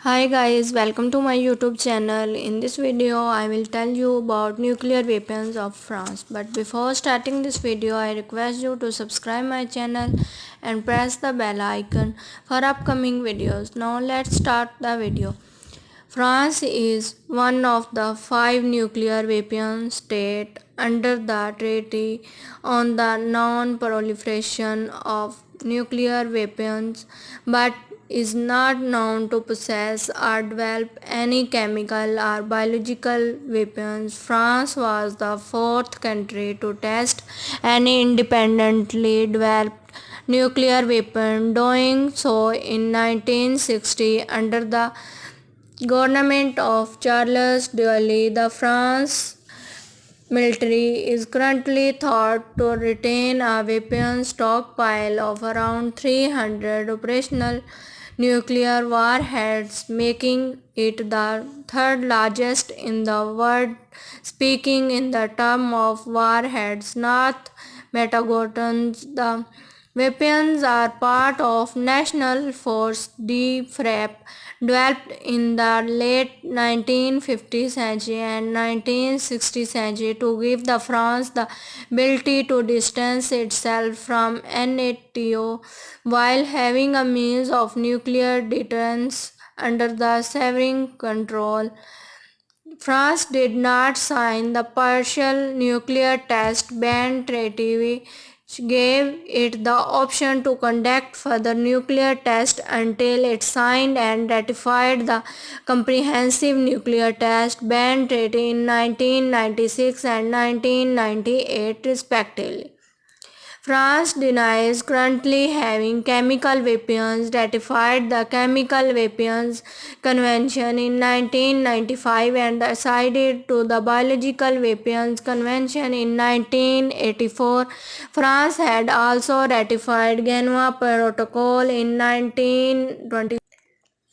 Hi guys, welcome to my YouTube channel. In this video, I will tell you about nuclear weapons of France. But before starting this video, I request you to subscribe my channel and press the bell icon for upcoming videos. Now let's start the video. France is one of the 5 nuclear weapon states under the Treaty on the Non-Proliferation of Nuclear Weapons, but is not known to possess or develop any chemical or biological weapons. France was the fourth country to test any independently developed nuclear weapon, doing so in 1960 under the government of Charles de Gaulle. The France military is currently thought to retain a weapons stockpile of around 300 operational nuclear warheads, making it the third largest in the world. Speaking in the term of warheads, not megatons, the weapons are part of National Force DFRAP, developed in the late 1950s century and 1960s century to give the France the ability to distance itself from NATO while having a means of nuclear deterrence under the sovereign control. France did not sign the partial nuclear test ban treaty, which gave it the option to conduct further nuclear tests until it signed and ratified the Comprehensive Nuclear Test Ban Treaty in 1996 and 1998 respectively. France denies currently having chemical weapons, ratified the Chemical Weapons Convention in 1995 and acceded to the Biological Weapons Convention in 1984. France had also ratified Genoa Protocol in 1920.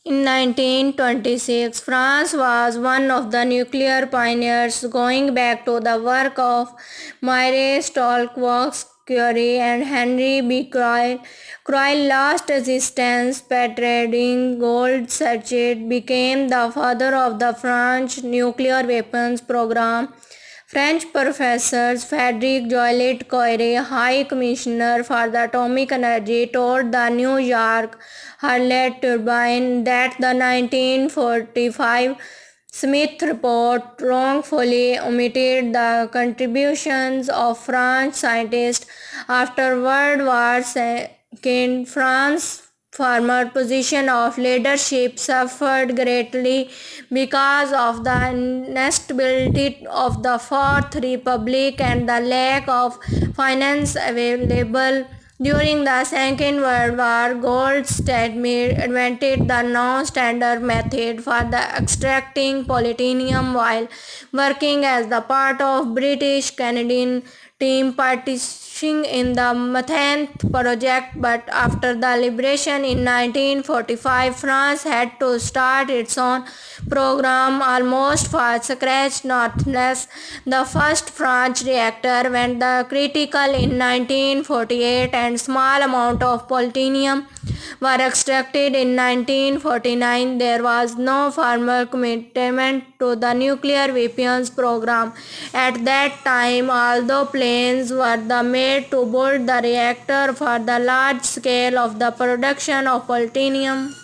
In 1926, France was one of the nuclear pioneers, going back to the work of Marie Stopkowski Curie and Henry B. Cryle. Cryle last resistance patenting gold circuit became the father of the French nuclear weapons program. French professors Frédéric Joliot-Curie, High Commissioner for the Atomic Energy, told the New York Herald Tribune that the 1945 Smith report wrongfully omitted the contributions of French scientists after World War II. France's former position of leadership suffered greatly because of the instability of the Fourth Republic and the lack of finance available during the Second World War. Goldstein invented the non-standard method for the extracting plutonium while working as the part of British-Canadian team participating in the Methane project, but after the liberation in 1945, France had to start its own program almost from scratch. Nonetheless, the first French reactor went the critical in 1948 and small amount of plutonium were extracted in 1949. There was no formal commitment to the nuclear weapons program at that time, although plans were made to build the reactor for the large scale of the production of plutonium.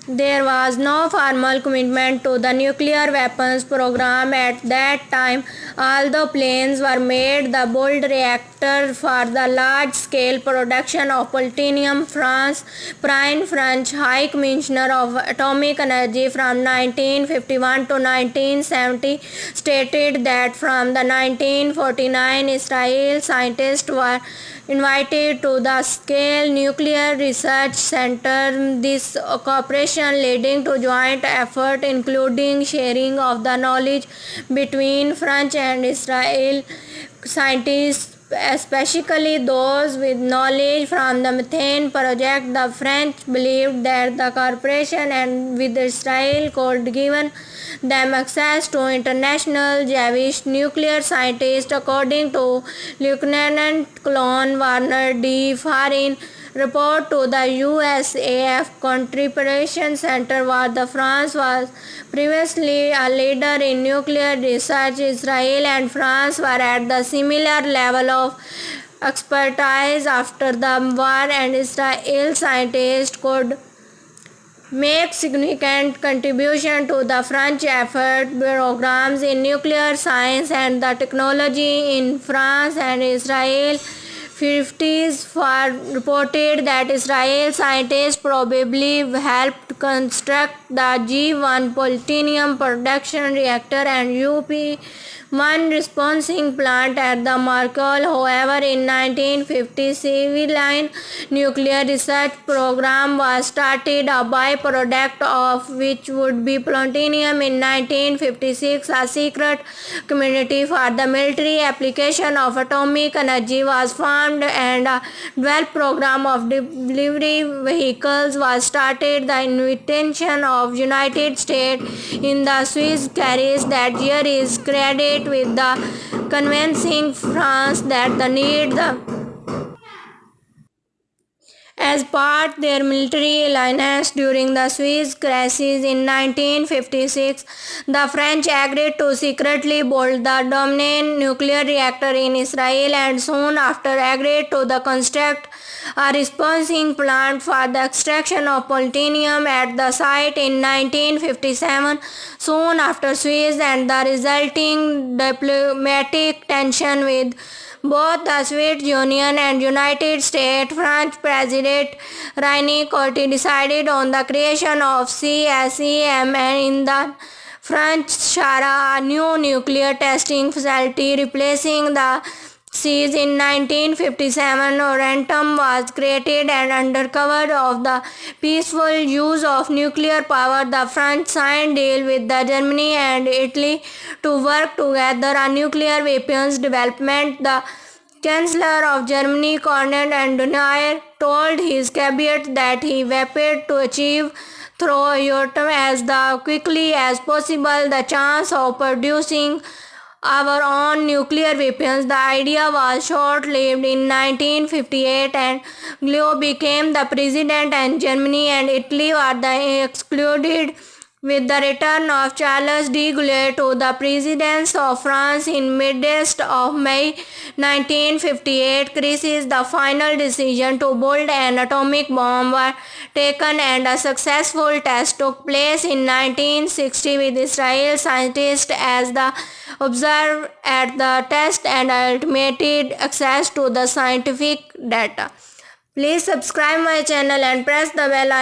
There was no formal commitment to the nuclear weapons program at that time, although plans were made to build reactor for the large-scale production of plutonium. France, prime French High Commissioner of Atomic Energy from 1951 to 1970, stated that from the 1949 Israel scientists were invited to the Scale Nuclear Research Center. This cooperation leading to joint effort including sharing of the knowledge between French and Israel scientists, especially those with knowledge from the Methane project. The French believed that the cooperation and with Israel could give them access to international Jewish nuclear scientists, according to Lieutenant Colonel Warner D. Farin. report to the USAF Contribution Center was that France was previously a leader in nuclear research. Israel and France were at the similar level of expertise after the war, and Israel scientists could make significant contribution to the French effort programs in nuclear science and the technology in France and Israel. 50s reported that Israel scientists probably helped construct the G1 plutonium production reactor and UP1 responsing plant at the Markel. However, in 1950, civilian nuclear research program was started, a byproduct of which would be plutonium. In 1956, a secret community for the military application of atomic energy was formed, and a dual program of delivery vehicles was started. The invitation of United States in the Swiss carries that year is credited with the convincing France that the need as part their military alliance. During the Swiss crisis in 1956, the French agreed to secretly build the dominant nuclear reactor in Israel, and soon after agreed to construct a responsing plant for the extraction of plutonium at the site. In 1957, soon after Swiss and the resulting diplomatic tension with both the Soviet Union and United States, French President René Coty decided on the creation of CSEM in the French Chara, a new nuclear testing facility replacing the Seas. In 1957, Orientum was created, and under cover of the peaceful use of nuclear power, the French signed deal with the Germany and Italy to work together on nuclear weapons development. The Chancellor of Germany, Konrad Adenauer, told his cabinet that he hoped to achieve through Europe as quickly as possible the chance of producing our own nuclear weapons. The idea was short-lived. In 1958, and Guillaume became the president, and Germany and Italy were excluded. With the return of Charles de Gaulle to the presidency of France in midst of May 1958 crisis, the final decision to build an atomic bomb was taken, and a successful test took place in 1960 with Israel scientists as the observer at the test and ultimated access to the scientific data. Please subscribe my channel and press the bell icon.